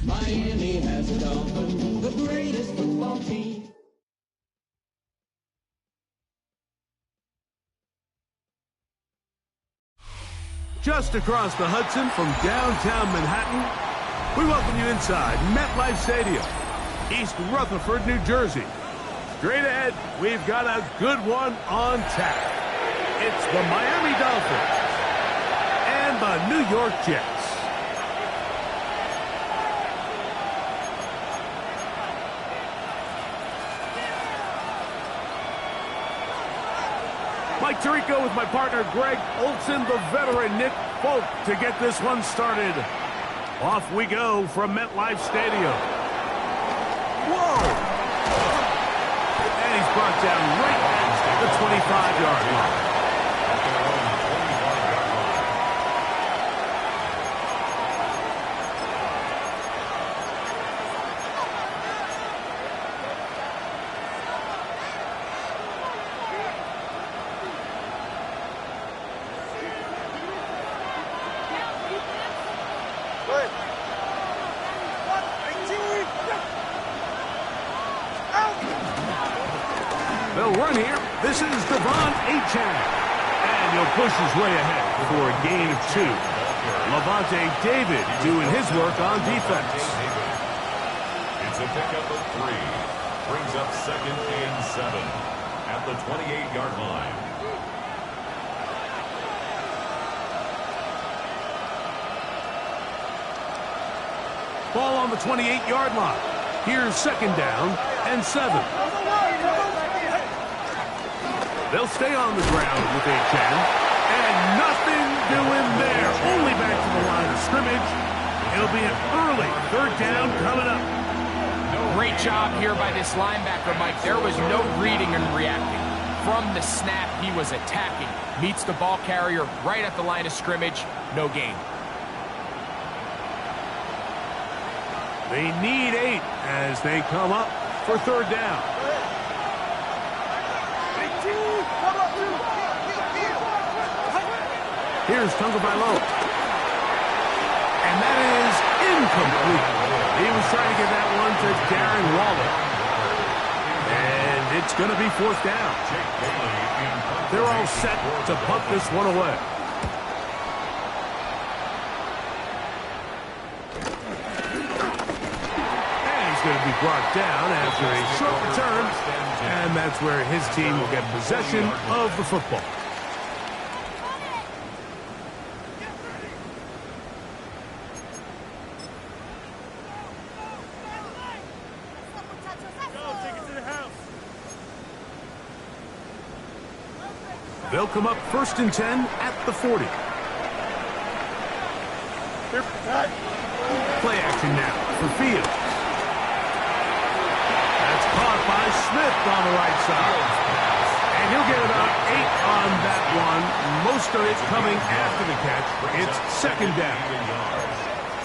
Miami has a Dolphin, the greatest football team. Just across the Hudson from downtown Manhattan, we welcome you inside MetLife Stadium, East Rutherford, New Jersey. Straight ahead, we've got a good one on tap. It's the Miami Dolphins and the New York Jets. Mike Tirico with my partner Greg Olson, the veteran Nick Folk to get this one started. Off we go from MetLife Stadium. Whoa! And he's brought down right at the 25-yard line. They'll run here. This is Devon Achane. And he'll push his way ahead for a gain of 2. Lavonte David doing his work on defense. It's a pickup of 3. brings up 2nd and 7 at the 28-yard line. Ball on the 28-yard line. Here's 2nd down and 7. They'll stay on the ground with Achane. And nothing doing there. Only back to the line of scrimmage. It'll be an early 3rd down coming up. Great job here by this linebacker, Mike. There was no reading and reacting. From the snap, he was attacking. Meets the ball carrier right at the line of scrimmage. No gain. They need 8 as they come up for 3rd down. Here's Tagovailoa. And that is incomplete. He was trying to get that one to Darren Waller. And it's going to be 4th down. They're all set to punt this one away. And he's going to be brought down after a short return. And that's where his team will get possession of the football. They'll come up 1st and 10 at the 40. Play action now for Fields. That's caught by Smith on the right side. And he'll get about 8 on that one. Most of it coming after the catch. It's 2nd down.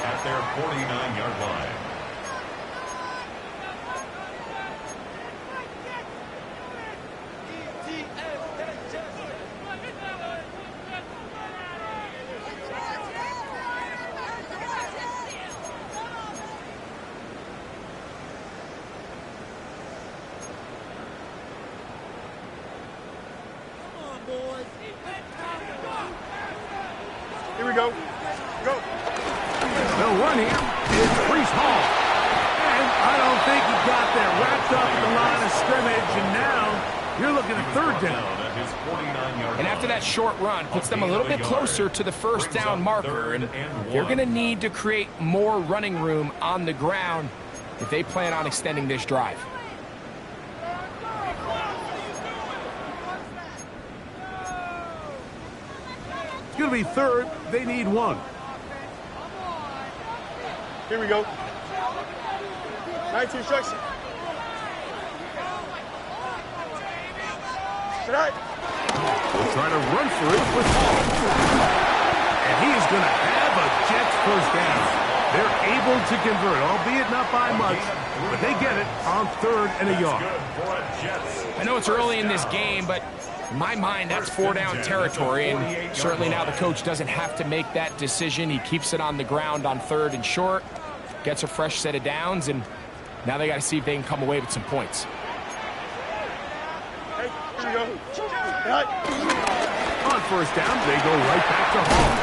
At their 49-yard line. Here we go. Go. They'll run here. It's Breece Hall. And I don't think he got there. Wrapped up at the line of scrimmage. And now you're looking at 3rd down. And after that short run, puts them a little bit closer to the 1st down marker. And they're going to need to create more running room on the ground if they plan on extending this drive. It's going to be 3rd. They need 1. Here we go. 19 instruction. Tonight. They'll try to run for it with Hall. And he is going to have a Jets 1st down. They're able to convert, albeit not by much, but they get it on 3rd and a yard. I know it's early in this game, but in my mind, that's 4th down territory, and certainly now the coach doesn't have to make that decision. He keeps it on the ground on 3rd and short, gets a fresh set of downs, and now they got to see if they can come away with some points. Hey, here we go. On 1st down, they go right back to Hall.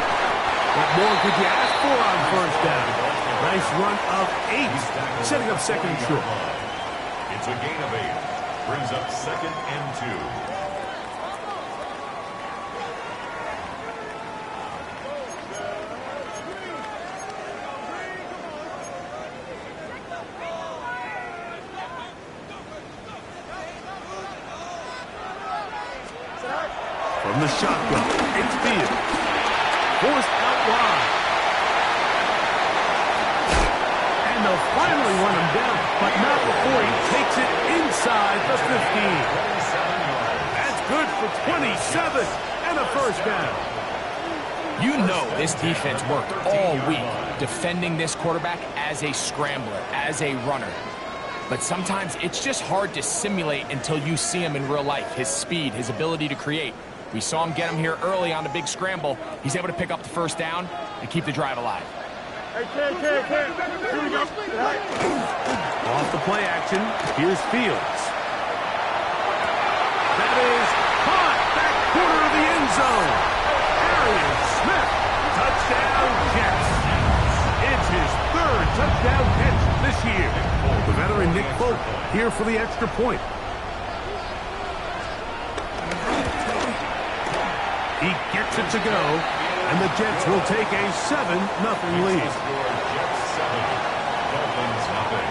What more could you ask for on 1st down? Nice run of 8, setting up 2nd and short. It's a gain of 8. Brings up 2nd and 2. From the shotgun, it's Fields. Forced out wide. And they'll finally run him down, but not before he takes it inside the 15. That's good for 27 and a 1st down. You know this defense worked all week defending this quarterback as a scrambler, as a runner. But sometimes it's just hard to simulate until you see him in real life, his speed, his ability to create. We saw him get him here early on the big scramble. He's able to pick up the 1st down and keep the drive alive. Hey, Ken. Here we go. Off the play action, here's Fields. That is caught back corner of the end zone. Arian Smith, touchdown Jets. It's his 3rd touchdown catch this year. The veteran Nick Folk here for the extra point. He gets it to go, and the Jets will take a 7-0 lead. Jets 7, Dolphins nothing.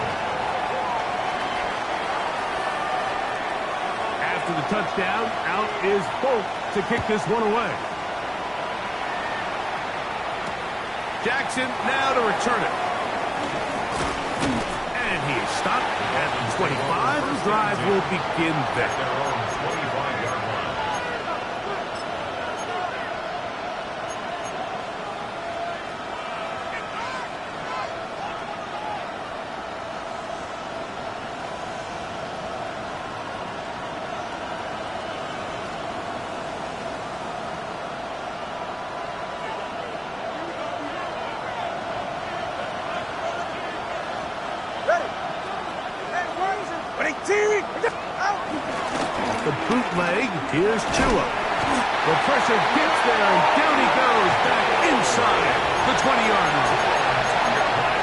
After the touchdown, out is Folk to kick this one away. Jackson now to return it. And he is stopped at the 25. The drive will begin there. Their own 25-yard line. The bootleg, here's Tua. The pressure gets there, and down he goes back inside the 20-yard line.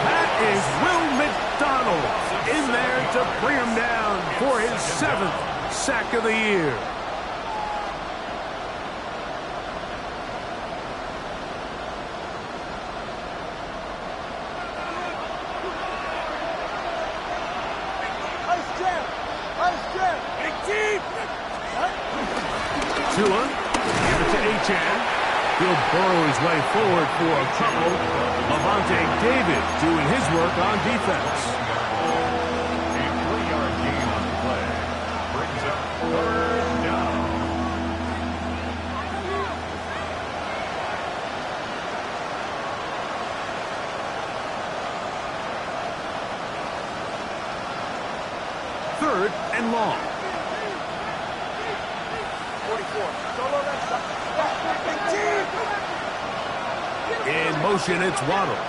That is Will McDonald in there to bring him down for his 7th sack of the year. Tua, give it to Achane. He'll burrow his way forward for a couple. Lavonte David doing his work on defense. A 3-yard gain on the play. Brings up 3rd down. Third and long. 44. Solo left side. In motion, it's Waddle.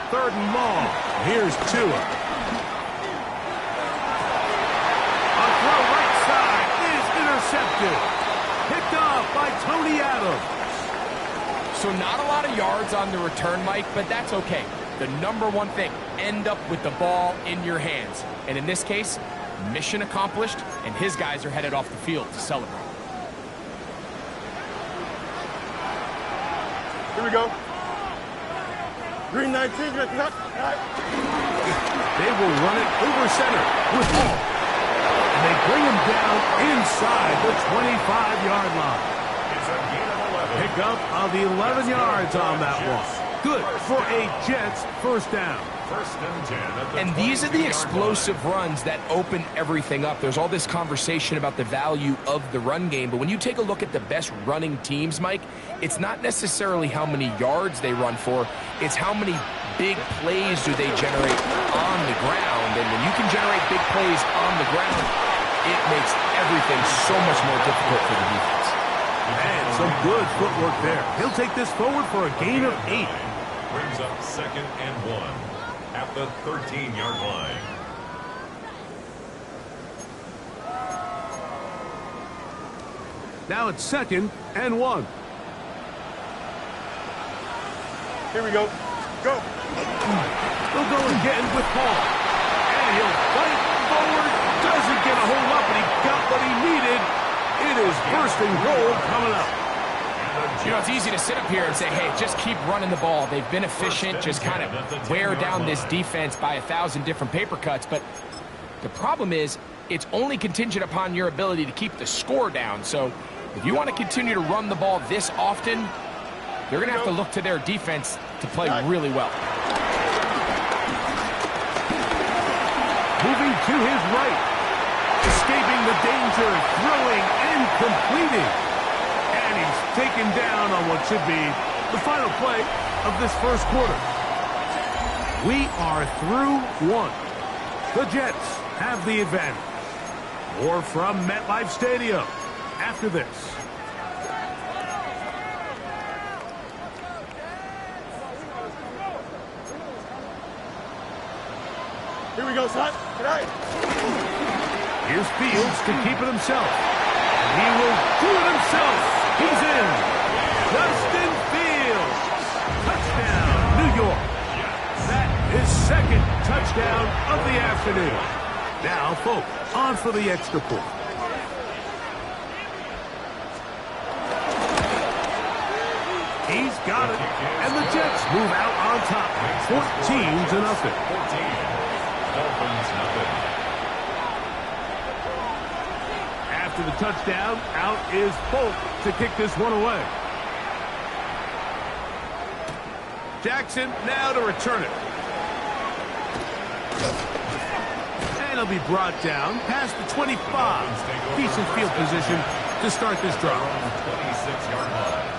Third and long. Here's Tua. A throw right side is intercepted. Picked off by Tony Adams. So not a lot of yards on the return, Mike, but that's okay. The number one thing, end up with the ball in your hands. And in this case, mission accomplished, and his guys are headed off the field to celebrate. Here we go. Green 19. They will run it over center with Hall. And they bring him down inside the 25-yard line. It's a gain of 11. Pick up of 11 yards on that one. Good for a Jets first down. 1st and 10 at the And these are the 20-yard explosive line. runs that open everything up. There's all this conversation about the value of the run game, but when you take a look at the best running teams, Mike, it's not necessarily how many yards they run for, it's how many big plays do they generate on the ground. And when you can generate big plays on the ground, it makes everything so much more difficult for the defense. And some good footwork there. He'll take this forward for a gain of 8. Brings up 2nd and 1 at the 13-yard line. Now it's 2nd and 1. Here we go. Go. They'll go again with Hall. And he'll fight forward. Doesn't get a whole lot, but he got what he needed. It is first and goal coming up. You know, it's easy to sit up here and say, hey, just keep running the ball. They've been efficient, just kind of wear down this defense by 1,000 different paper cuts. But the problem is, it's only contingent upon your ability to keep the score down. So if you want to continue to run the ball this often, they're going to have to look to their defense to play really well. Moving to his right. Escaping the danger, throwing and completing. And he's taken down on what should be the final play of this first quarter. We are through one. The Jets have the advantage. More from MetLife Stadium after this. Here we go, son. Good night. Here's Fields to keep it himself. He will do it himself. He's in. Justin Fields York. That is second touchdown of the afternoon. Now, Folk on for the extra point. He's got it. And the Jets move out on top. 14-0. Dolphins nothing. After the touchdown, out is Folk to kick this one away. Jackson now to return it. And he'll be brought down past the 25. Decent field position to start this drive. 26-yard line.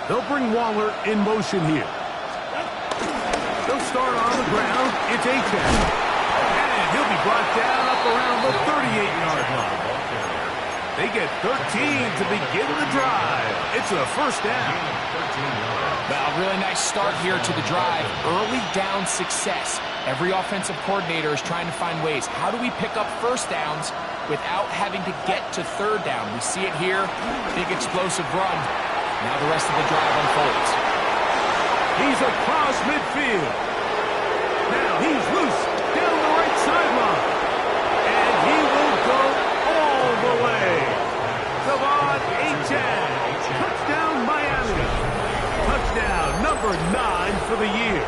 They'll bring Waller in motion here. They'll start on the ground. It's Achane. And he'll be brought down up around the 38-yard line. They get 13 to begin the drive. It's a first down. Well, really nice start here to the drive. Early down success. Every offensive coordinator is trying to find ways. How do we pick up first downs without having to get to third down? We see it here. Big explosive run. Now the rest of the drive unfolds. He's across midfield. Now he's loose down the right sideline. And he will go all the way. Devon Achane. Touchdown Miami. Touchdown number 9 for the year.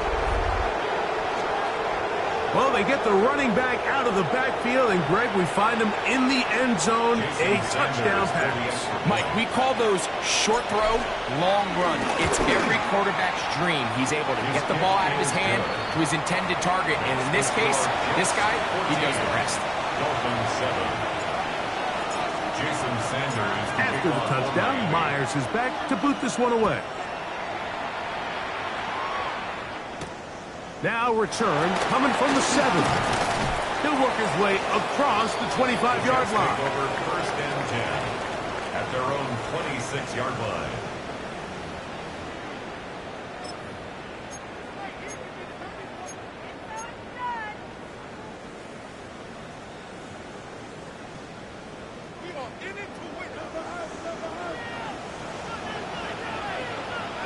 Well, they get the running back out of the backfield, and Greg, we find him in the end zone, a touchdown pass. Mike, we call those short throw, long run. It's every quarterback's dream. He's able to get the ball out of his hand to his intended target, and in this case, this guy, he does the rest. Dolphins 7. Jason Sanders. After the touchdown, Myers is back to boot this one away. Now return coming from the 7. He'll work his way across the 25-yard line. Over first and 10 at their own 26-yard line.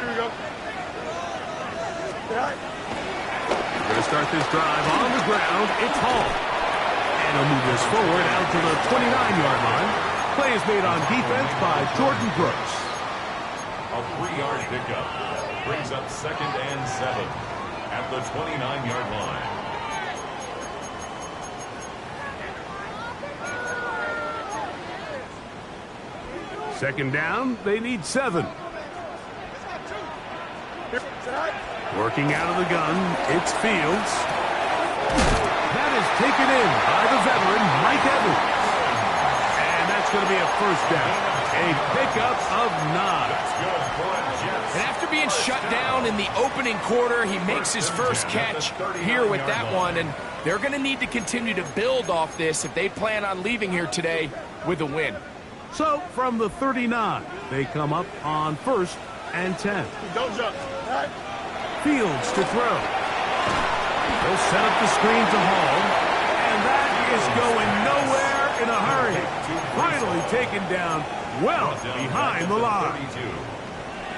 Here we go. Going to start this drive on the ground. It's Hall. And he'll move this forward out to the 29-yard line. Play is made on defense by Jordan Brooks. A 3-yard pickup brings up second and 7 at the 29-yard line. Second down, they need 7. Working out of the gun, it's Fields. That is taken in by the veteran, Mike Evans. And that's going to be a first down. A pickup of 9. And after being shut down in the opening quarter, he makes his first catch here with that one. And they're going to need to continue to build off this if they plan on leaving here today with a win. So from the 39, they come up on first and 10. Don't jump. Fields to throw. They'll set up the screen to Hall. And that is going nowhere in a hurry. Finally taken down well behind the line.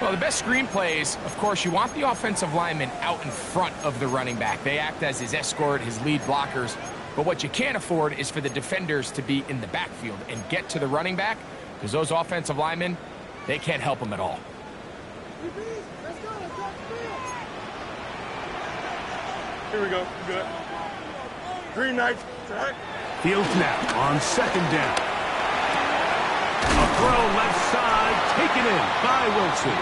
Well, the best screen plays, of course, you want the offensive lineman out in front of the running back. They act as his escort, his lead blockers. But what you can't afford is for the defenders to be in the backfield and get to the running back, because those offensive linemen, they can't help him at all. Here we go. Good. Green Knights. Fields now on second down. A throw left side, taken in by Wilson.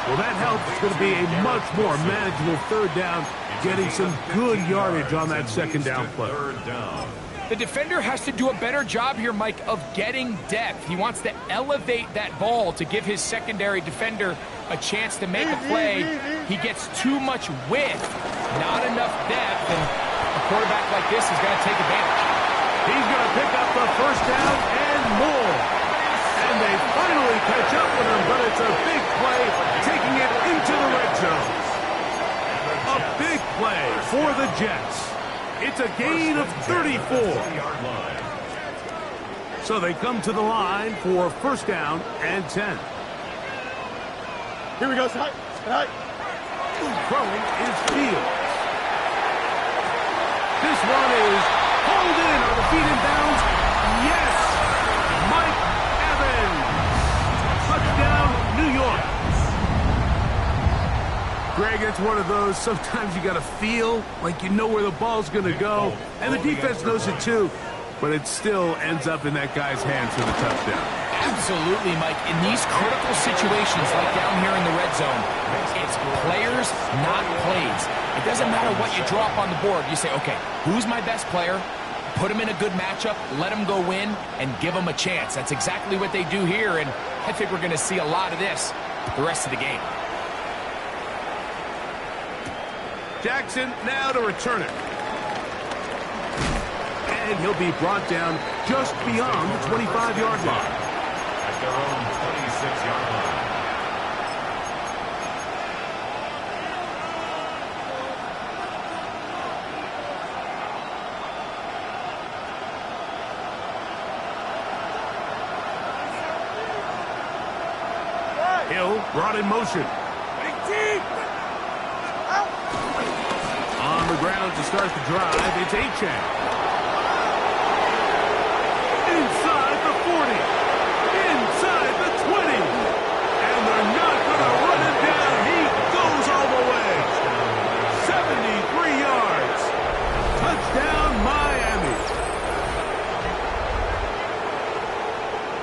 Well, that helps. It's going to be a much more manageable third down, getting some good yardage on that second down play. The defender has to do a better job here, Mike, of getting depth. He wants to elevate that ball to give his secondary defender a chance to make a play. He gets too much width, not enough depth, and a quarterback like this is going to take advantage. He's going to pick up the the first down and more. And they finally catch up with him, but it's a big play, taking it into the red zone. A big play for the Jets. It's a gain of 34. So they come to the line for first down and 10. Here we go, Scott. Throwing is Fields. This one is pulled in on the feet in bounds. Yes! Mike Evans. Touchdown, New York. Greg, it's one of those, sometimes you got to feel like you know where the ball's going to go, and the defense knows it too, but it still ends up in that guy's hands for the touchdown. Absolutely, Mike. In these critical situations, like down here in the red zone, it's players, not plays. It doesn't matter what you draw up on the board. You say, okay, who's my best player? Put him in a good matchup, let him go win, and give him a chance. That's exactly what they do here, and I think we're going to see a lot of this the rest of the game. Jackson now to return it. And he'll be brought down just beyond the 25-yard line. At their own 26-yard line. Hill brought in motion. On the ground to start the drive, it's Achane. Inside the 40. Inside the 20. And they're not going to run it down. He goes all the way. 73 yards. Touchdown, Miami.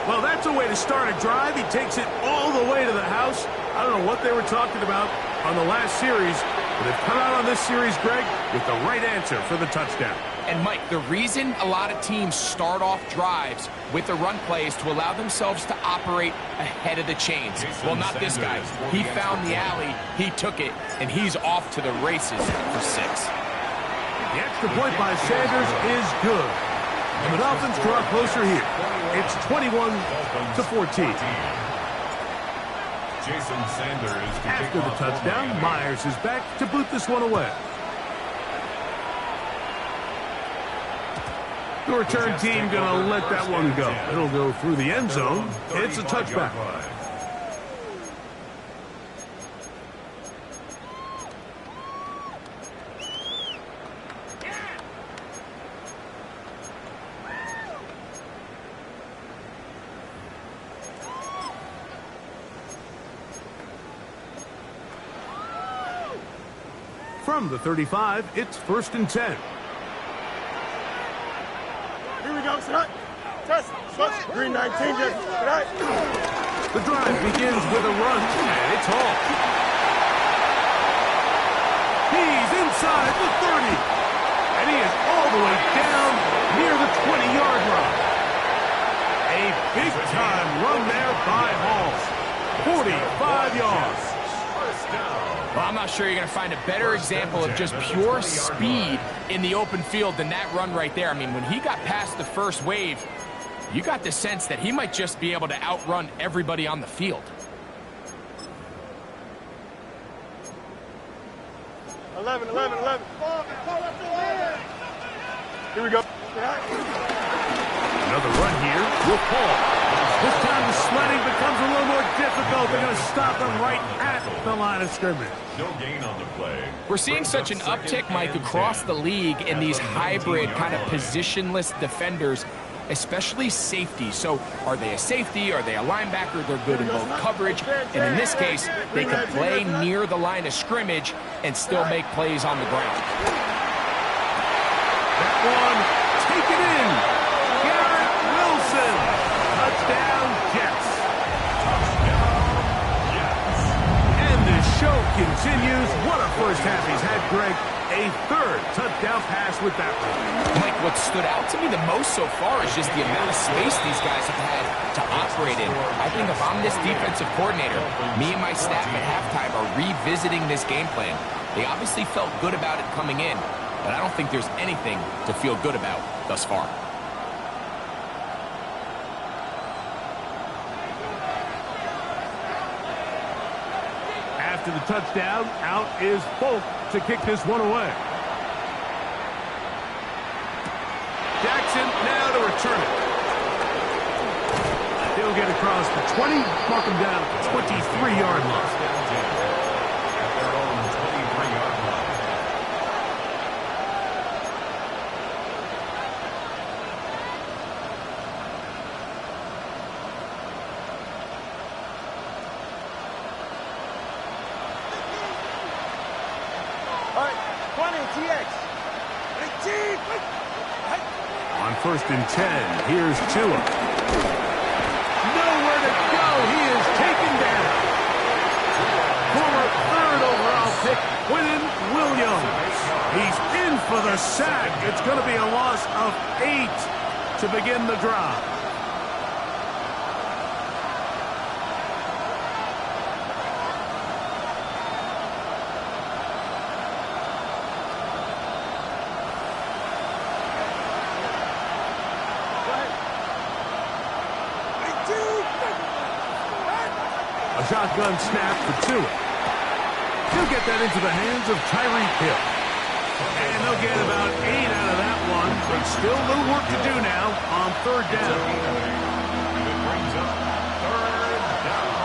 Well, that's a way to start a drive. He takes it all the way to the house. I don't know what they were talking about on the last series, but they've come out on this series, Greg, with the right answer for the touchdown. And, Mike, the reason a lot of teams start off drives with a run play is to allow themselves to operate ahead of the chains. Well, not this guy. He found the alley, he took it, and he's off to the races for 6. The extra point by Sanders is good. And the Dolphins draw closer here. It's 21-14. Jason Sanders to After the touchdown, Myers is back to boot this one away. The return team going to let that one go. It'll go through the end zone. It's a touchback. From the 35, it's first and 10. Here we go, Scott. Test. Green 19, just tonight. The drive begins with a run, and it's Hall. He's inside the 30, and he is all the way down near the 20-yard line. A big-time run there by Hall. 45 yards. Well, I'm not sure you're going to find a better example of just pure speed in the open field than that run right there. I mean, when he got past the first wave, you got the sense that he might just be able to outrun everybody on the field. 11. Here we go. Another run here with Paul. This time the sledding becomes a little more difficult. They're going to stop him right at the line of scrimmage. No gain on the play. We're seeing such an uptick, Mike, across the league in these hybrid kind of positionless defenders, especially safety. So are they a safety? Are they a linebacker? They're good in both coverage. And in this case, they can play near the line of scrimmage and still make plays on the ground. That one, take it in. Garrett Wilson. Touchdown, Jets. And the show continues. What a first half he's had, Greg. A third touchdown pass with that one. Mike, what stood out to me the most so far is just the amount of space these guys have had to operate in. I think if I'm this defensive coordinator, me and my staff at halftime are revisiting this game plan. They obviously felt good about it coming in, but I don't think there's anything to feel good about thus far. after the touchdown. Out is Folk to kick this one away. Jackson now to return it. He'll get across the 20, mark him down at the 23-yard line. At their own 23-yard line. All right, 20, TX. 18. On 1st and 10, here's Tua. Nowhere to go. He is taken down. Former 3rd overall pick, Quinnen Williams. He's in for the sack. It's going to be a loss of 8 to begin the drive. A shotgun snap for Tua. He'll get that into the hands of Tyreek Hill. And they'll get about 8 out of that one, but still a little work to do now on 3rd down. And it brings up 3rd down.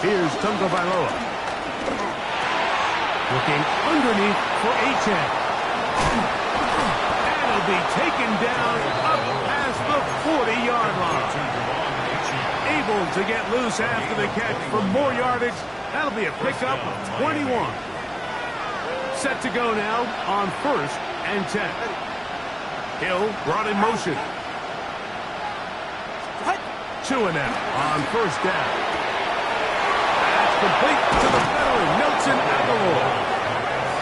Here's Tunga Bailoa. Looking underneath for Achane. And he'll be taken down up past the 40-yard line. Able to get loose after the catch for more yardage. That'll be a pickup of 21. Set to go now on 1st and 10. Hill brought in motion. Tua now on 1st down. That's complete to the veteran, Nelson Agholor.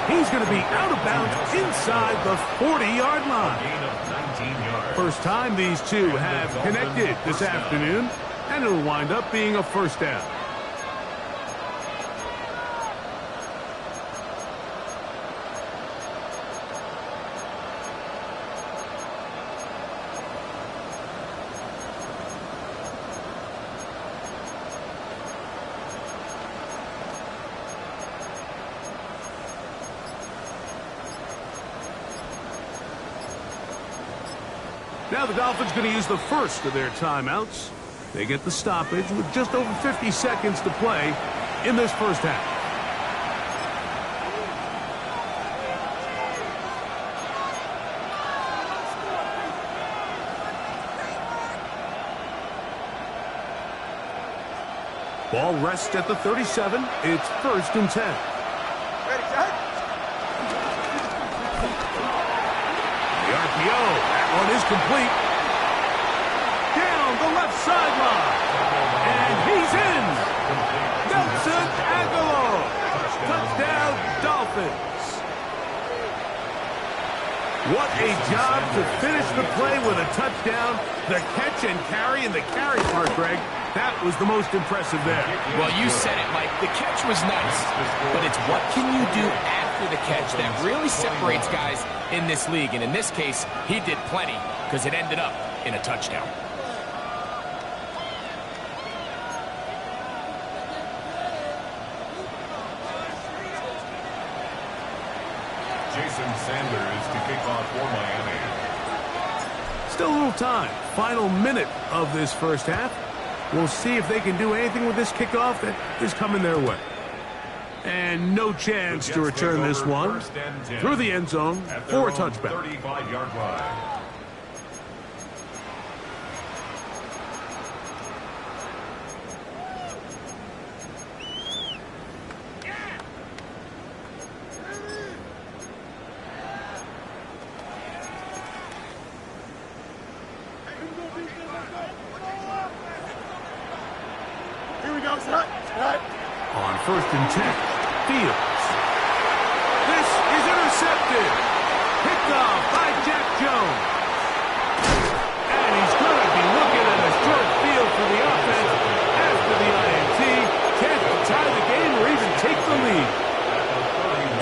He's going to be out of bounds inside the 40-yard line. Gain of 19 yards. First time these two have connected this afternoon, and it'll wind up being a 1st down. Now the Dolphins going to use the first of their timeouts. They get the stoppage with just over 50 seconds to play in this first half. Ball rests at the 37. It's 1st and 10. Ready, set. The RPO. One is complete. Down the left sideline. And he's in. Nelson Agholor. Touchdown, Dolphins. What a job to finish the play with a touchdown. The catch and carry, and the carry part, Greg, that was the most impressive there. Well, you said it, Mike. The catch was nice, but it's what can you do after the catch that really separates guys in this league. And in this case, he did plenty because it ended up in a touchdown. Jason Sanders to kick off for Miami. Still a little time. Final minute of this first half. We'll see if they can do anything with this kickoff that is coming their way. And no chance to return this one through the end zone for a touchback. 35-yard line. Here we go, set. On 1st and 10, Fields. This is intercepted. Picked off by Jack Jones. And he's going to be looking at a short field for the offense after the INT. Chance to tie the game or even take the lead.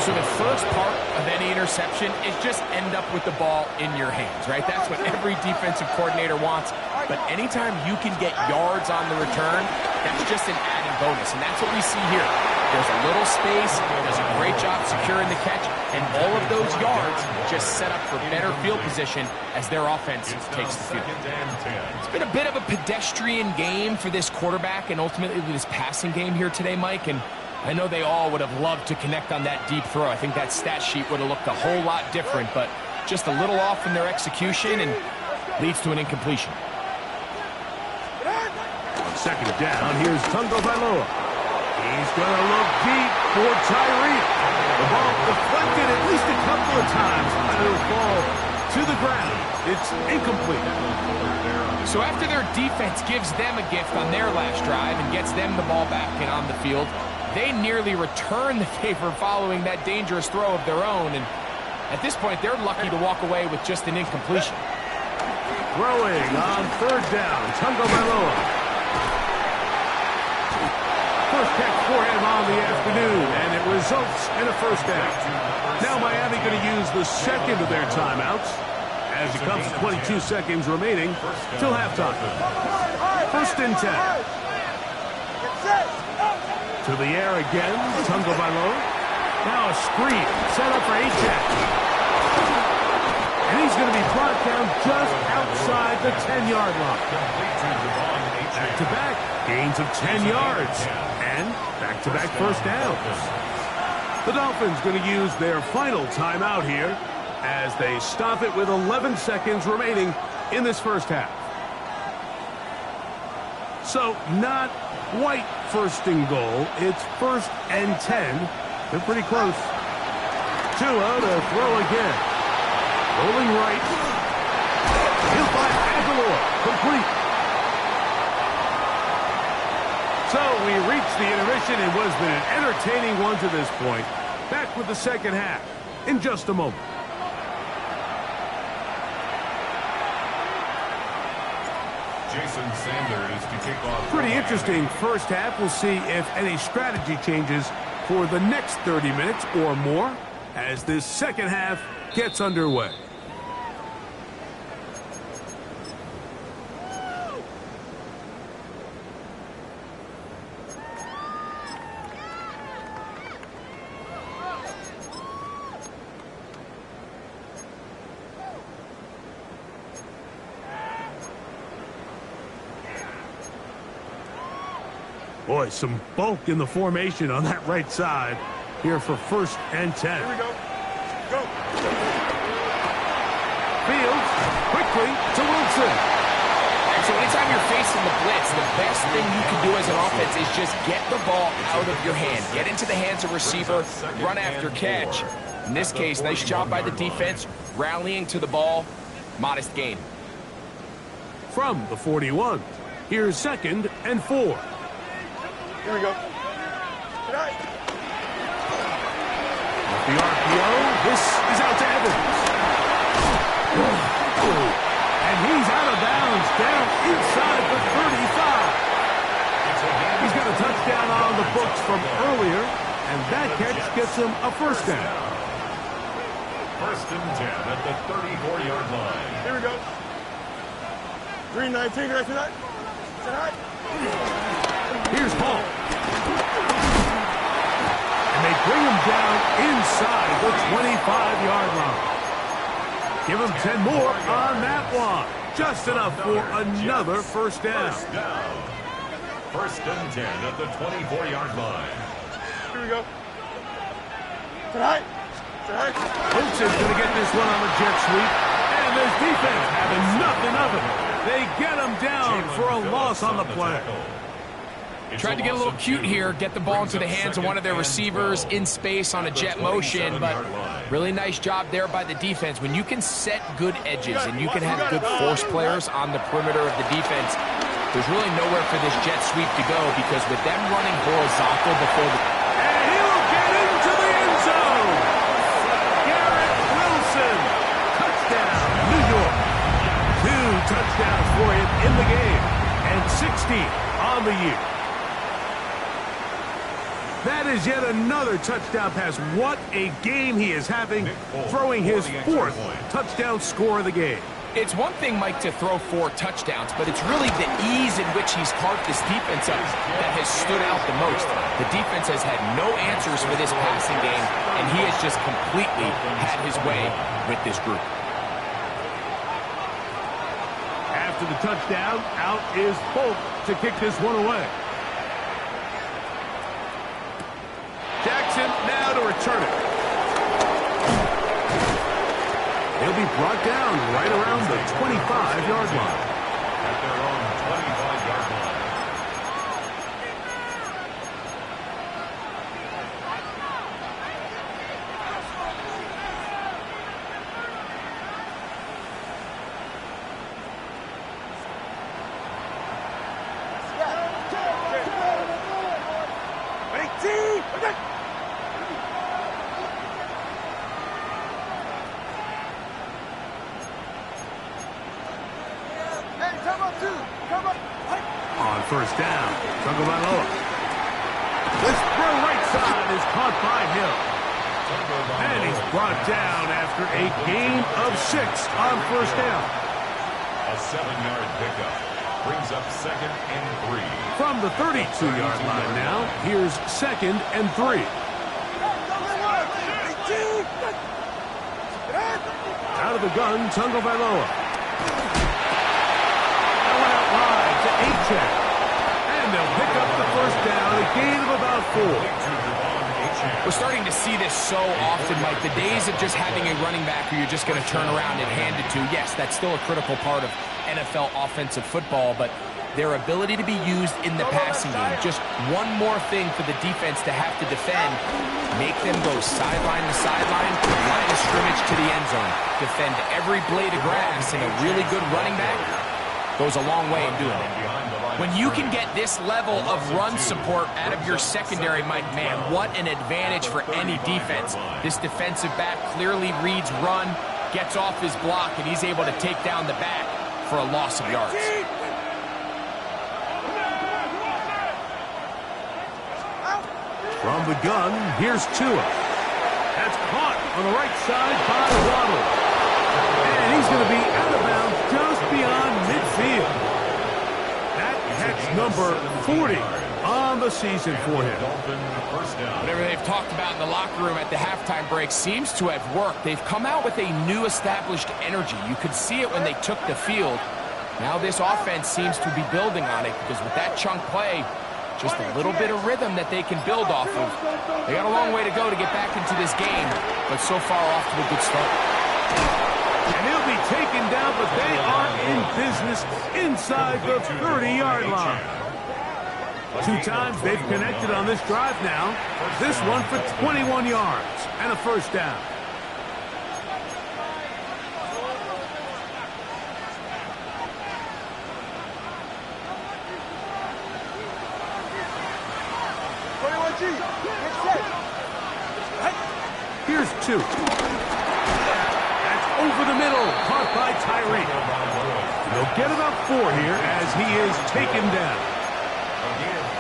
So the first part of any interception is just end up with the ball in your hands, right? That's what every defensive coordinator wants. but anytime you can get yards on the return, that's just an added bonus, and that's what we see here. There's a little space, does a great job securing the catch, and all of those yards just set up for better field position as their offense takes the field. It's been a bit of a pedestrian game for this quarterback and ultimately this passing game here today, Mike, and I know they all would have loved to connect on that deep throw. I think that stat sheet would have looked a whole lot different, but just a little off in their execution and leads to an incompletion. On second down, here's Tungo Bailoa. He's going to look deep for Tyreek. The ball deflected at least a couple of times, and it'll fall to the ground. It's incomplete. So after their defense gives them a gift on their last drive and gets them the ball back and on the field, they nearly return the favor following that dangerous throw of their own. And at this point, they're lucky to walk away with just an incompletion. Throwing on third down, Tungo Bailoa. First catch for him on the afternoon, and it results in a first down. Now Miami going to use the second of their timeouts as it comes to 22 seconds remaining till halftime. First and 10. To the air again, Tungo Bailoa. Now a screen set up for H-Jack. And he's going to be brought down just outside the 10-yard line. Back-to-back gains of 10 yards. And back-to-back first downs. The Dolphins going to use their final timeout here as they stop it with 11 seconds remaining in this first half. So not quite first and goal. It's first and 10. They're pretty close. Tua to throw again. Rolling right. He'll find Aguilar. Complete. So we reached the intermission. It was been an entertaining one to this point. Back with the second half in just a moment. Jason Sanders to kick off. Pretty interesting first half. We'll see if any strategy changes for the next 30 minutes or more as this second half gets underway. Boy, some bulk in the formation on that right side here for first and 10. Here we go. Go. Fields quickly to Wilson. And so anytime you're facing the blitz, the best thing you can do as an offense is just get the ball out of your hand. Get into the hands of receiver, run after catch. In this case, nice job by the defense, rallying to the ball. Modest gain. From the 41, here's second and 4. Here we go. Tonight. The RPO, this is out to Evans. And he's out of bounds, down inside the 35. He's got a touchdown on the books from earlier, and that catch gets him a first down. First and 10 at the 34-yard line. Here we go. 3:19 right tonight. Tonight. Here's Hall. And they bring him down inside the 25-yard line. Give him 10 more on that one. Just enough for another first down. First and 10 at the 24-yard line. Here we go. Tonight. Tonight. Wilson's going to get this one on the jet sweep. And this defense having nothing of it. They get him down for a loss on the play. Tried to get a little cute here, get the ball into the hands of one of their receivers in space on a jet motion, but really nice job there by the defense. When you can set good edges and you can have good force players on the perimeter of the defense, there's really nowhere for this jet sweep to go because with them running horizontal before the... And he'll get into the end zone. Garrett Wilson. Touchdown, New York. 2 touchdowns for him in the game and 16 on the year. That is yet another touchdown pass. What a game he is having, throwing his 4th touchdown score of the game. It's one thing, Mike, to throw 4 touchdowns, but it's really the ease in which he's carved this defense up that has stood out the most. The defense has had no answers for this passing game, and he has just completely had his way with this group. After the touchdown, out is Folk to kick this one away. Jackson now to return it. He'll be brought down right around the 25-yard line. At their own 25-yard line. On first down, Tagovailoa. This throw right side is caught by Hill. And he's brought down after a gain of 6 on first down. A 7-yard pickup brings up 2nd and 3. From the 32-yard line now, here's 2nd and 3. Out of the gun, Tagovailoa. That went out wide to Achane. And they'll pick up the first down, a gain of about 4. We're starting to see this so often, Mike. The days of just having a running back who you're just going to turn around and hand it to, yes, that's still a critical part of NFL offensive football, but their ability to be used in the passing game, just one more thing for the defense to have to defend, make them go sideline to sideline, line of scrimmage to the end zone, defend every blade of grass, and a really good running back goes a long way in doing it. When you can get this level of run support out of your secondary, Mike, man, what an advantage for any defense. This defensive back clearly reads run, gets off his block, and he's able to take down the back for a loss of yards. From the gun, here's Tua. That's caught on the right side by Waddle. And he's going to be out of bounds just beyond midfield. That catch number 40 on the season for him. Whatever they've talked about in the locker room at the halftime break seems to have worked. They've come out with a new established energy. You could see it when they took the field. Now this offense seems to be building on it because with that chunk play, just a little bit of rhythm that they can build off of. They got a long way to go to get back into this game, but so far off to a good start. And he'll be taken down, but they are in business inside the 30-yard line. 2 times they've connected on this drive now. This one for 21 yards and a first down. Here's 2. That's over the middle, caught by Tyreek. They'll get about 4 here as he is taken down.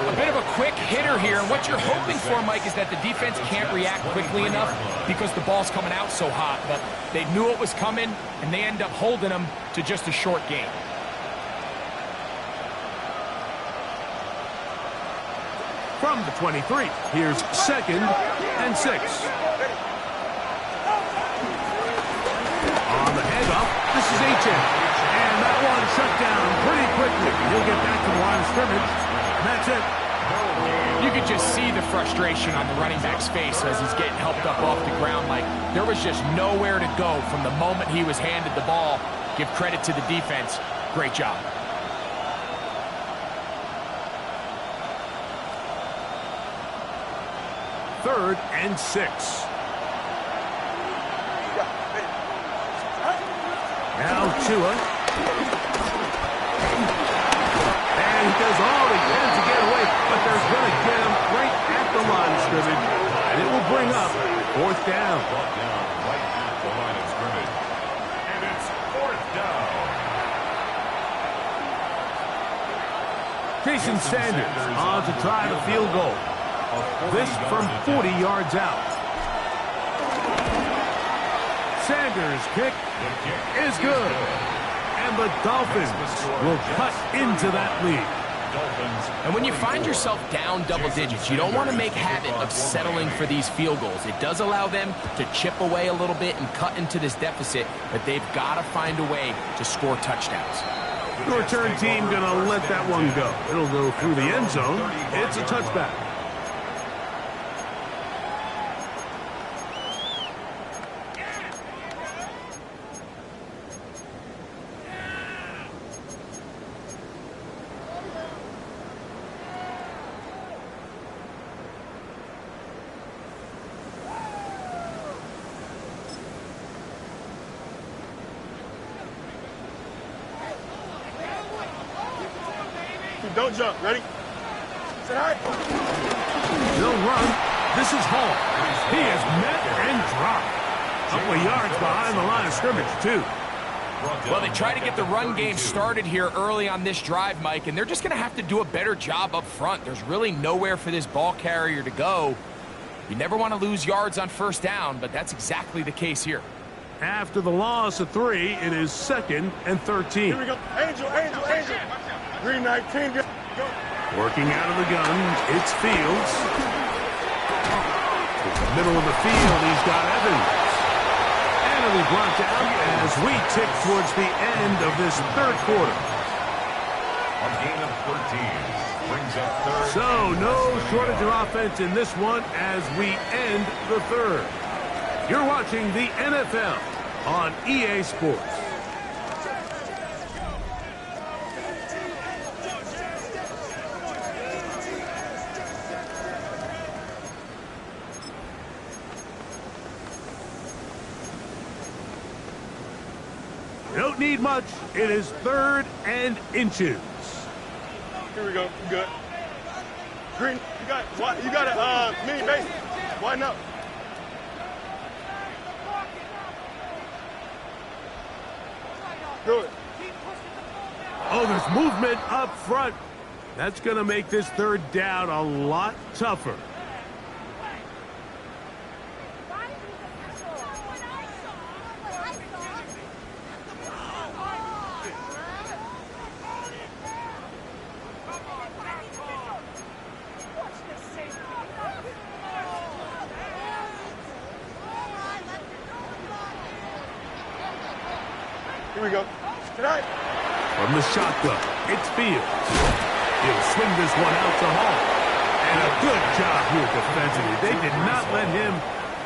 A bit of a quick hitter here, and what you're hoping for, Mike, is that the defense can't react quickly enough because the ball's coming out so hot. But they knew it was coming, and they end up holding them to just a short gain. From the 23, here's 2nd and 6. On the handoff, this is Achane. And that one shut down pretty quickly. He'll get back to the line of scrimmage. That's it. You could just see the frustration on the running back's face as he's getting helped up off the ground. Like, there was just nowhere to go from the moment he was handed the ball. Give credit to the defense. Great job. Third and 6. Now Tua. And he does all he can to get away, but they're going to get him right at the line of scrimmage. And it will bring up 4th down. Brought down right at the line of scrimmage. And it's 4th down. Jason Sanders on to try the field goal. This from 40 yards out. Sanders' kick is good. And the Dolphins will cut into that lead. And when you find yourself down double digits, you don't want to make habit of settling for these field goals. It does allow them to chip away a little bit and cut into this deficit, but they've got to find a way to score touchdowns. The return team going to let that one go. It'll go through the end zone. It's a touchback. Don't jump. Ready? Sit high. They'll run. This is Hall. He is met and dropped. A couple of yards behind the line of scrimmage, too. Well, they try to get the run game started here early on this drive, Mike, and they're just going to have to do a better job up front. There's really nowhere for this ball carrier to go. You never want to lose yards on first down, but that's exactly the case here. After the loss of 3, it is 2nd and 13. Here we go. Angel. Green 19. Go. Working out of the gun, it's Fields. To the middle of the field, he's got Evans. And it'll be brought down as we tick towards the end of this third quarter. A gain of 13 brings up third. So, no shortage of offense in this one as we end the third. You're watching the NFL on EA Sports. Don't need much. It is 3rd and inches. Here we go. You good. Green, you got a mini base. Widen up. Good. Oh, there's movement up front. That's going to make this third down a lot tougher. Here we go. Tonight. From the shotgun, it's Fields. He'll swing this one out to Hall. And a good job here defensively. They did not let him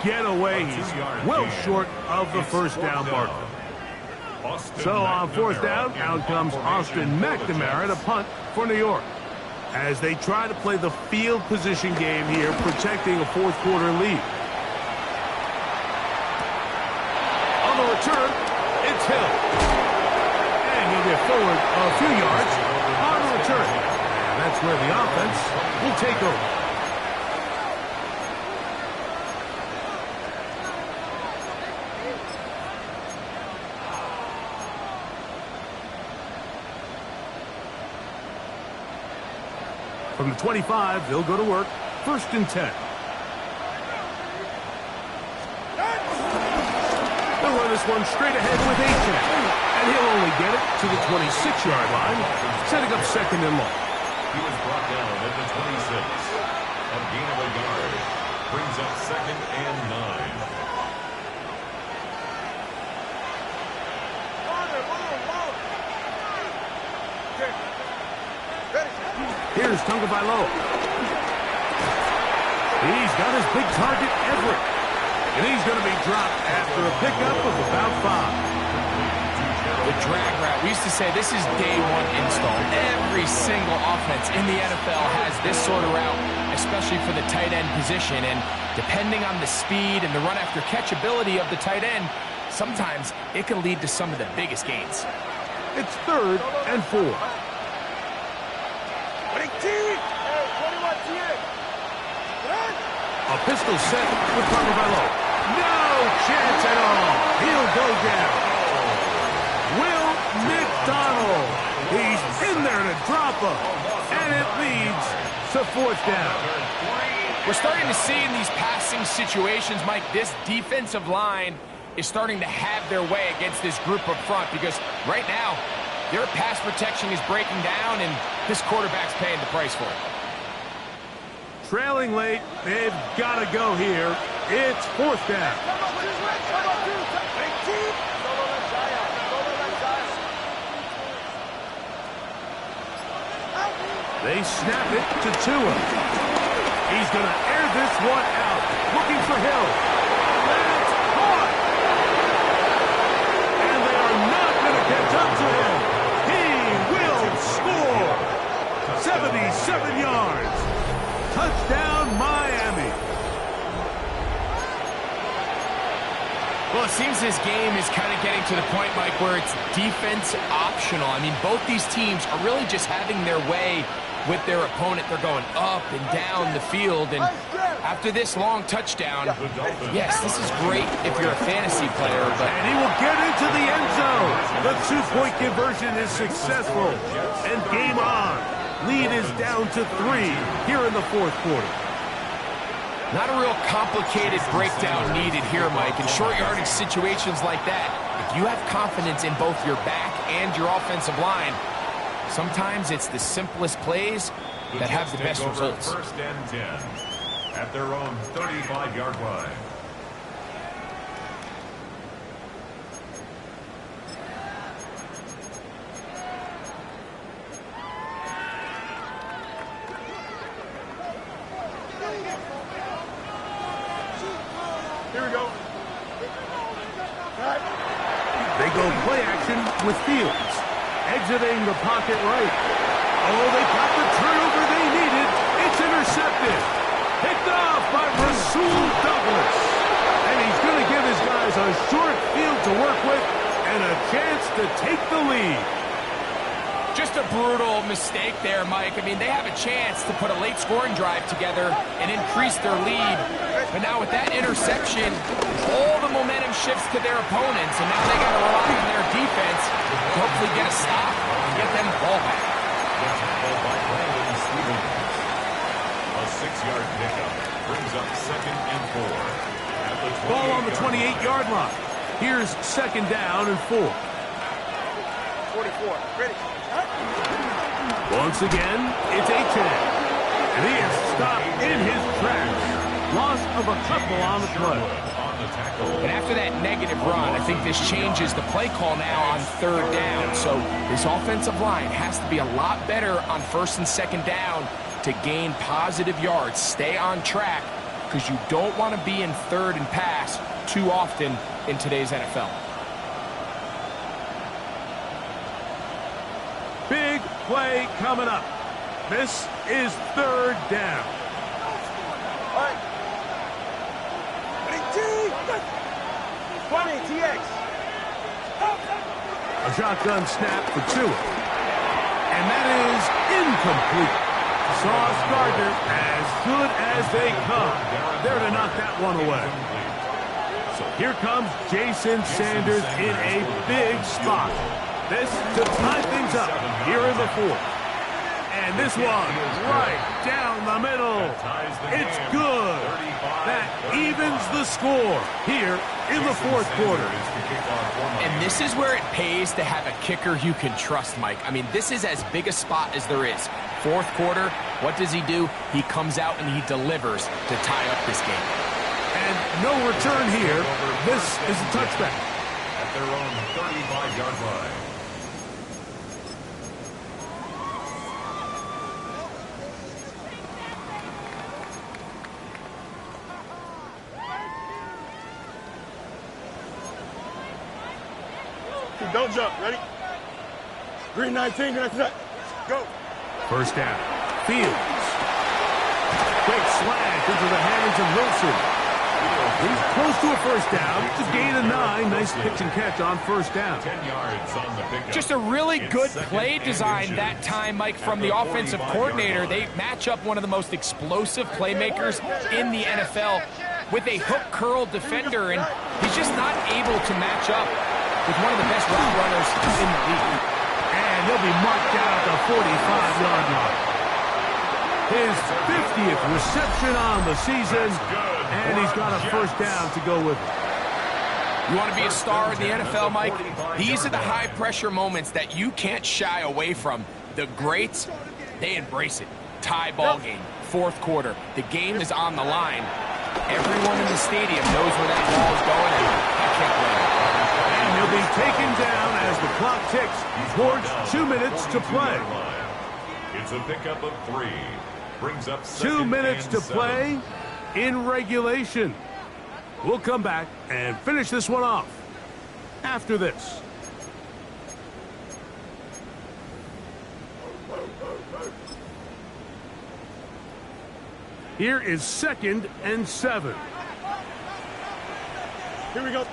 get away. He's well short of the first down marker. So on 4th down, out comes Austin McNamara to punt for New York. As they try to play the field position game here, protecting a fourth quarter lead. On the return, it's Hill. And he'll get forward a few yards on the return. And that's where the offense will take over. From the 25, they'll go to work. 1st and 10. They'll run this one straight ahead with Achane. And he'll only get it to the 26-yard line, setting up 2nd and long. He was brought down at the 26. A gain of a yard brings up 2nd and 9. Here's Tagovailoa. He's got his big target, Everett. And he's going to be dropped after a pickup of about 5. The drag route. We used to say this is day one install. Every single offense in the NFL has this sort of route, especially for the tight end position. And depending on the speed and the run after catch ability of the tight end, sometimes it can lead to some of the biggest gains. It's 3rd and 4. A pistol set with Tagovailoa. No chance at all. He'll go down. Will McDonald. He's in there to drop him. And it leads to 4th down. We're starting to see in these passing situations, Mike, this defensive line is starting to have their way against this group up front, because right now, their pass protection is breaking down, and this quarterback's paying the price for it. Trailing late, they've got to go here. It's fourth down. They snap it to Tua. He's going to air this one out, looking for Hill. That's caught. And they are not going to catch up to him. He will score. 77 yards. Touchdown, Miami. Well, it seems this game is kind of getting to the point, Mike, where it's defense optional. I mean, both these teams are really just having their way with their opponent. They're going up and down the field, and after this long touchdown, yes, this is great if you're a fantasy player, but... And he will get into the end zone. The two-point conversion is successful, and game on. Lead is down to 3 here in the fourth quarter. Not a real complicated breakdown needed here, Mike. In short yardage situations like that, if you have confidence in both your back and your offensive line, sometimes it's the simplest plays that have the best results. First and 10 at their own 35-yard line. Here we go. They go play action with Fields. Exiting the pocket right. Oh, they got the turnover they needed. It's intercepted. Picked off by Rasul Douglas. And he's going to give his guys a short field to work with and a chance to take the lead. Just a brutal mistake there, Mike. I mean, they have a chance to put a late scoring drive together and increase their lead. But now with that interception, all the momentum shifts to their opponents, and now they got to rely on their defense to hopefully get a stop and get them the ball back. A 6-yard pickup brings up second and 4. At the Ball on the 28-yard line. Here's second down and 4. 44. Ready. Once again, it's Achane. And he is stopped in his tracks. Loss of a couple on the play. And after that negative run, I think this changes the play call now on third down. So this offensive line has to be a lot better on first and second down to gain positive yards. Stay on track, because you don't want to be in third and pass too often in today's NFL. Big play coming up. This is third down. All right. 20, TX. A shotgun snap for Tua. And that is incomplete. Sauce Gardner, as good as they come. There to knock that one away. So here comes Jason Sanders in a big spot. This to tie things up here in the fourth. And this one right down the middle. It's good. That evens the score here in the fourth quarter. And this is where it pays to have a kicker you can trust, Mike. I mean, this is as big a spot as there is. Fourth quarter, what does he do? He comes out and he delivers to tie up this game. And no return here. This is a touchback. At their own 35-yard line. Don't jump. Ready? Green 19. Go. First down. Fields. Quick slash into the hands of Wilson. He's close to a first down. It's a gain of 9. Nice pitch and catch on first down. 10 yards on the pickup. Just a really good play design that time, Mike, from the offensive coordinator. They match up one of the most explosive playmakers in the NFL with a hook curl defender, and he's just not able to match up with one of the best route runners in the league. And he'll be marked down at the 45-yard line. His 50th reception on the season, and he's got a first down to go with it. You want to be a star in the NFL, Mike? These are the high-pressure moments that you can't shy away from. The greats, they embrace it. Tie ball game, fourth quarter. The game is on the line. Everyone in the stadium knows where that ball is going, and I can't blame it. And he'll be taken down as the clock ticks towards 2 minutes to play. It's a pickup of 3. Brings up 2 minutes to 7. play in regulation. We'll come back and finish this one off after this. Here is 2nd and 7. Here we go. RPO,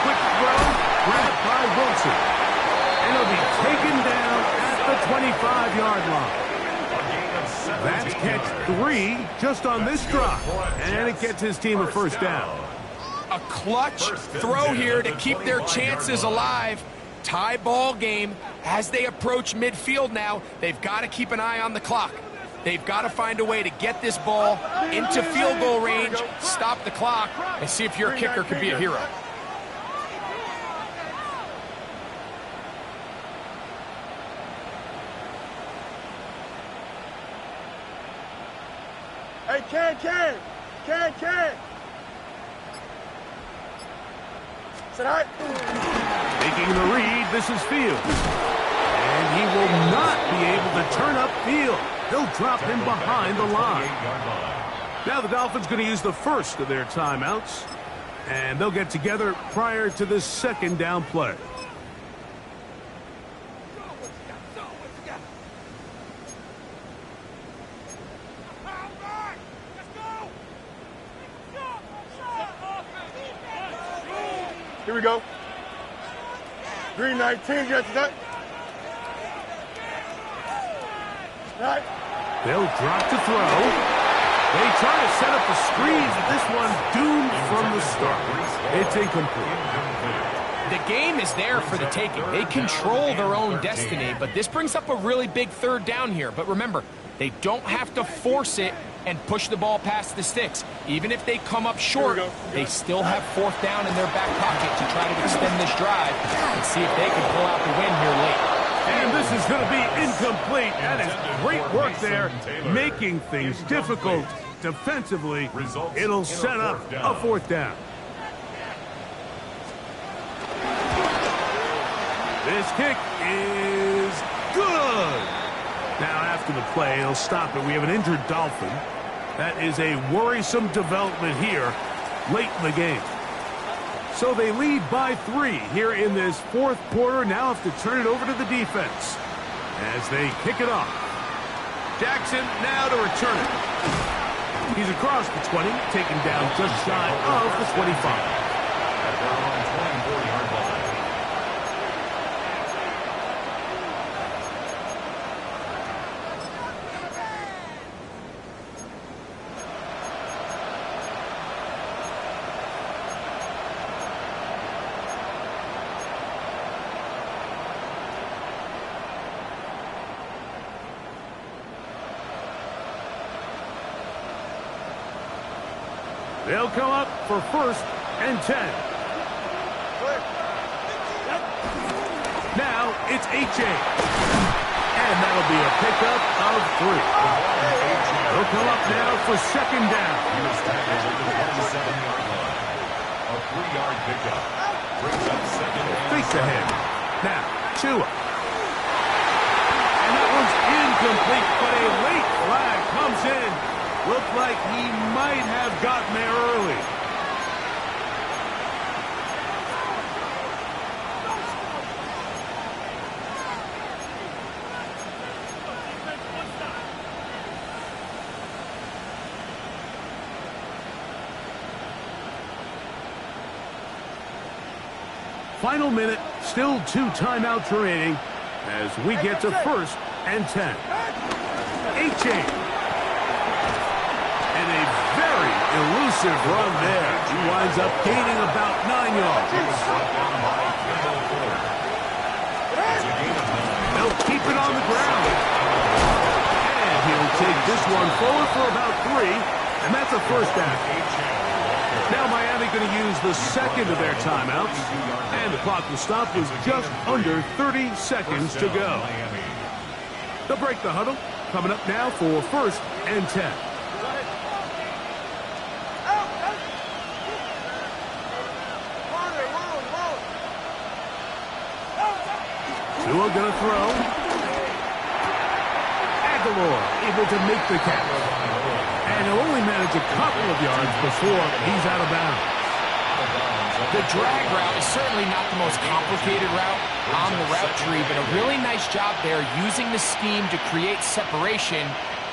quick throw, grabbed by Wilson. And he'll be taken down at the 25-yard line. That's catch 3 just on this drive. And it gets his team a first down. A clutch throw here to keep their chances alive. Tie ball game. As they approach midfield now, they've got to keep an eye on the clock. They've got to find a way to get this ball into field goal range, stop the clock, and see if your kicker could be a hero. Hey, Ken. Sit high. Making the read, this is Fields. And he will not be able to turn up field. They'll drop him behind the line. Now the Dolphins going to use the first of their timeouts. And they'll get together prior to this second down play. Here we go. Green 19, get that. Right. They'll drop to throw. They try to set up a screen, but this one doomed from the start. It's incomplete. The game is there for the taking. They control their own destiny, but this brings up a really big third down here. But remember, they don't have to force it and push the ball past the sticks. Even if they come up short, they still have fourth down in their back pocket to try to extend this drive and see if they can pull out the win here late. And this is going to be incomplete. That is great work there, making things difficult defensively. It'll set up a fourth down. This kick is good. Now after the play, he'll stop it. We have an injured Dolphin. That is a worrisome development here late in the game. So they lead by 3 here in this fourth quarter. Now have to turn it over to the defense as they kick it off. Jackson now to return it. He's across the 20, taken down just shy of the 25. At their own 24-yard line. They'll come up for 1st and 10. Now it's H.A. And that'll be a pickup of 3. They'll come up now for 2nd down. He was tackled at the 27-yard line. A 3-yard pickup. Brings up 2nd and Face 7. ahead. Now, Tua. And that one's incomplete, but a late flag comes in. Looked like he might have gotten there early. Final minute, still 2 timeouts remaining as we get to 1st and 10. H.A. And a very elusive run there. He winds up gaining about 9 yards. They'll keep it on the ground. And he'll take this one forward for about 3 And that's a first down. Now Miami going to use the second of their timeouts. And the clock will stop with just under 30 seconds to go. They'll break the huddle. Coming up now for 1st and 10. Tua going to throw. Aguilar able to make the catch. And he'll only manage a couple of yards before he's out of bounds. The drag route is certainly not the most complicated route on the route tree, but a really nice job there using the scheme to create separation.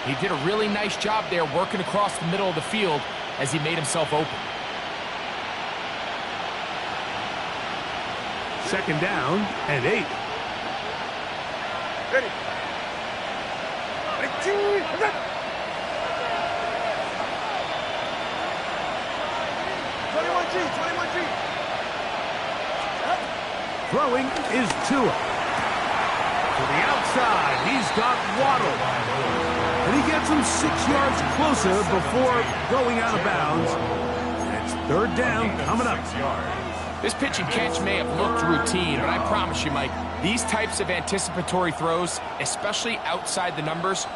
He did a really nice job there working across the middle of the field as he made himself open. 2nd down and 8. Ready. 21G. Throwing is Tua. To the outside, he's got Waddle. And he gets him 6 yards closer before going out of bounds. It's 3rd down coming up. This pitch and catch may have looked routine, but I promise you, Mike, these types of anticipatory throws, especially outside the numbers,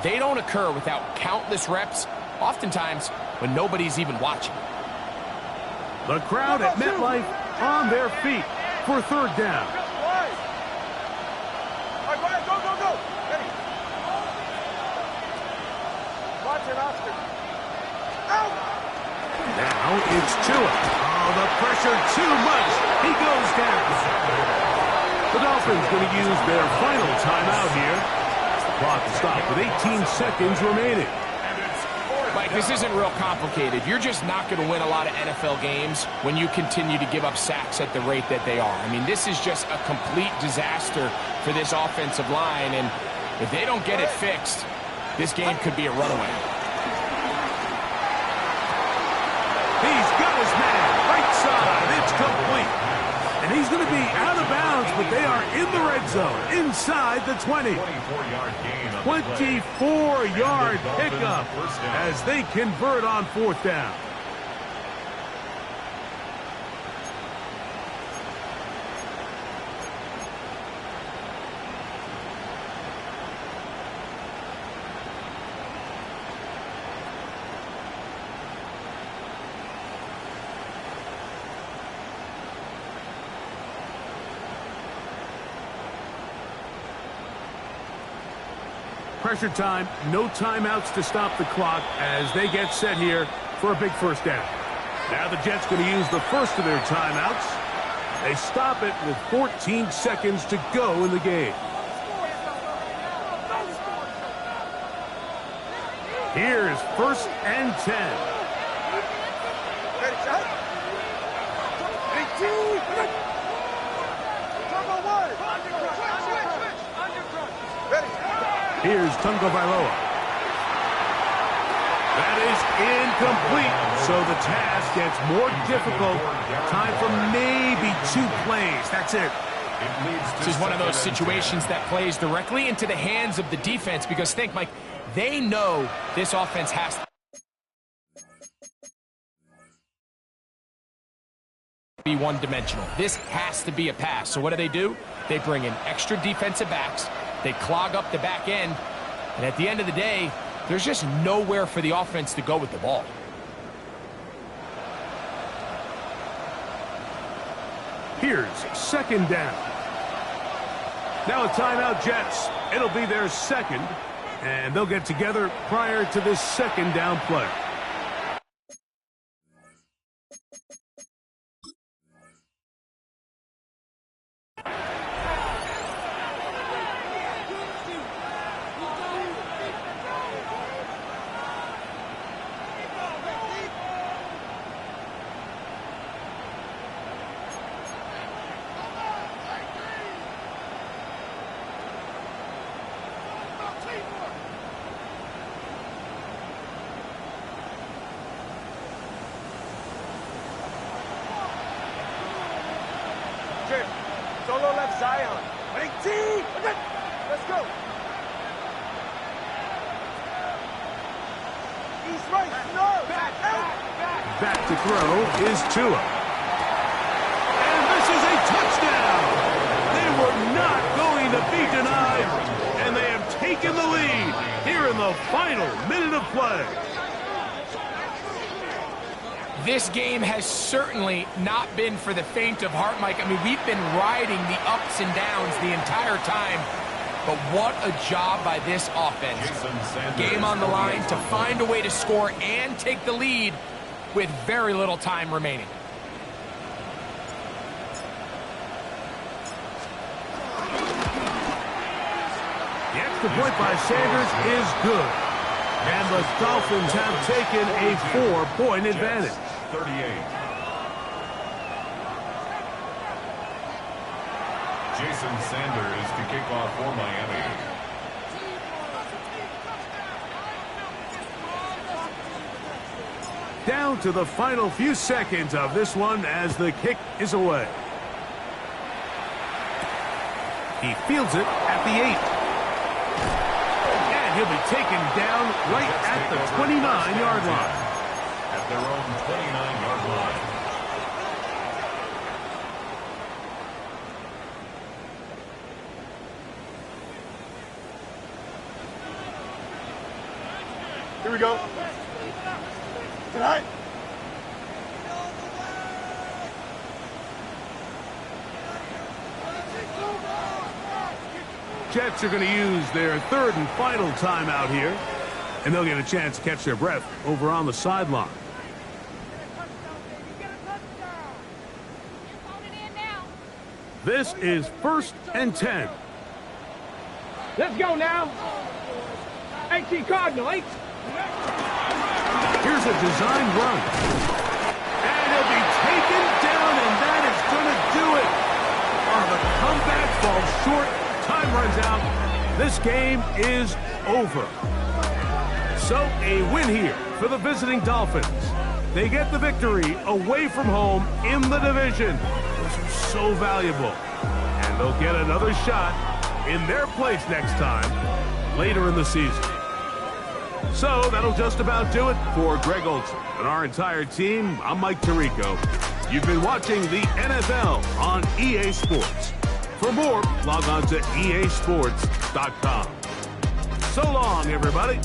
they don't occur without countless reps, oftentimes when nobody's even watching. The crowd at MetLife on their feet for 3rd down. All right, go. Ready. Watch it, Oscar. Out! Now it's Tua. Oh, the pressure too much. He goes down. The Dolphins going to use their final timeout here. The clock will stop with 18 seconds remaining. Mike, this isn't real complicated. You're just not going to win a lot of NFL games when you continue to give up sacks at the rate that they are. I mean, this is just a complete disaster for this offensive line, and if they don't get it fixed, this game could be a runaway. He's got his man right side. It's complete. And he's going to be out of bounds, but they are in the red zone, inside the 20. 24-yard pickup as they convert on 4th down. Pressure time, no timeouts to stop the clock as they get set here for a big 1st down. Now the Jets going to use the first of their timeouts. They stop it with 14 seconds to go in the game. Here's 1st and 10. Ready, shot. 18. Turbo 1. Ready. Here's Tunga Bailoa. That is incomplete, so the task gets more difficult. Time for maybe 2 plays. That's it. This is one of those situations that plays directly into the hands of the defense because think, Mike, they know this offense has to be one-dimensional. This has to be a pass. So what do? They bring in extra defensive backs. They clog up the back end. And at the end of the day, there's just nowhere for the offense to go with the ball. Here's 2nd down. Now a timeout, Jets. It'll be their 2nd, and they'll get together prior to this 2nd down play. Solo left Zion. 18. Let's go. East Back to throw is Tua. And this is a touchdown. They were not going to be denied, and they have taken the lead here in the final minute of play. This game has certainly not been for the faint of heart, Mike. I mean, we've been riding the ups and downs the entire time, but what a job by this offense. Game on the line to find a way to score and take the lead with very little time remaining. The extra point by Sanders is good. And the Dolphins have taken a 4-point advantage. 38. Jason Sanders to kick off for Miami. Down to the final few seconds of this one as the kick is away. He fields it at the 8. And he'll be taken down right at the 29-yard line. At their own 29-yard line. Here we go. Tonight. Jets are going to use their third and final timeout here, and they'll get a chance to catch their breath over on the sideline. This is 1st and 10. Let's go now. 18 Cardinal, 8. Here's a design run. And he'll be taken down, and that is going to do it. The comeback falls short. Time runs out. This game is over. So a win here for the visiting Dolphins. They get the victory away from home in the division. Those are so valuable. And they'll get another shot in their place next time later in the season. So that'll just about do it for Greg Olsen and our entire team. I'm Mike Tirico. You've been watching the NFL on EA Sports. For more, log on to easports.com. So long, everybody.